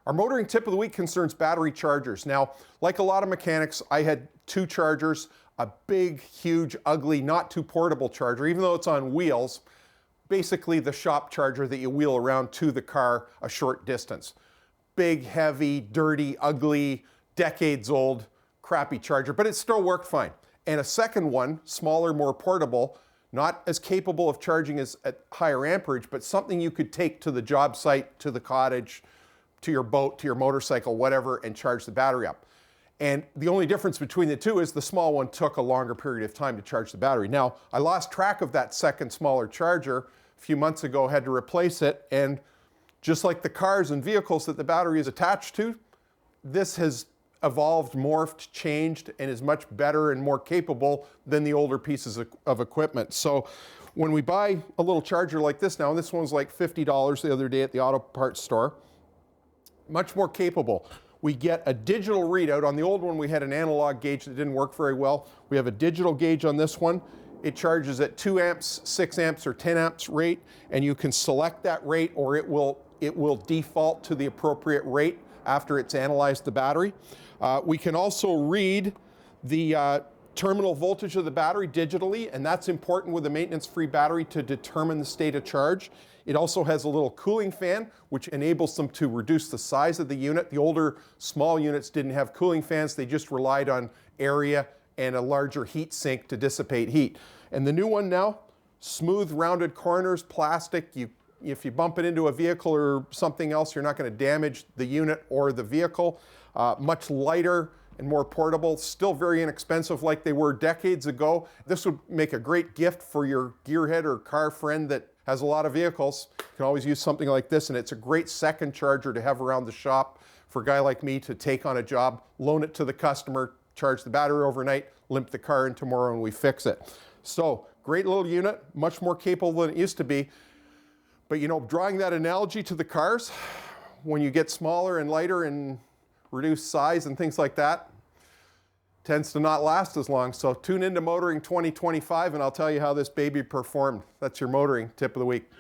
Our motoring tip of the week concerns battery chargers. Now, like a lot of mechanics, I had two chargers, a big, huge, ugly, not too portable charger, even though it's on wheels, basically the shop charger that you wheel around to the car a short distance. Big, heavy, dirty, ugly, decades old, crappy charger, but it still worked fine. And a second one, smaller, more portable, not as capable of charging as at higher amperage, but something you could take to the job site, to the cottage, to your boat, to your motorcycle, whatever, and charge the battery up. And the only difference between the two is the small one took a longer period of time to charge the battery. Now, I lost track of that second smaller charger a few months ago, had to replace it, and just like the cars and vehicles that the battery is attached to, this has evolved, morphed, changed, and is much better and more capable than the older pieces of equipment. So when we buy a little charger like this now, and this one was like $50 the other day at the auto parts store, much more capable. We get a digital readout. On the old one, we had an analog gauge that didn't work very well. We have a digital gauge on this one. It charges at 2 amps, 6 amps, or 10 amps rate, and you can select that rate, or it will default to the appropriate rate after it's analyzed the battery. We can also read the terminal voltage of the battery digitally, and that's important with a maintenance-free battery to determine the state of charge. It also has a little cooling fan, which enables them to reduce the size of the unit. The older small units didn't have cooling fans. They just relied on area and a larger heat sink to dissipate heat. And the new one now, smooth rounded corners, plastic. If you bump it into a vehicle or something else, you're not going to damage the unit or the vehicle. Much lighter and more portable, still very inexpensive like they were decades ago. This would make a great gift for your gearhead or car friend that has a lot of vehicles. You can always use something like this, and it's a great second charger to have around the shop for a guy like me to take on a job, loan it to the customer, charge the battery overnight, limp the car in tomorrow, and we fix it. So, great little unit, much more capable than it used to be. But you know, drawing that analogy to the cars, when you get smaller and lighter and reduce size and things like that, tends to not last as long. So tune into Motoring 2025 and I'll tell you how this baby performed. That's your motoring tip of the week.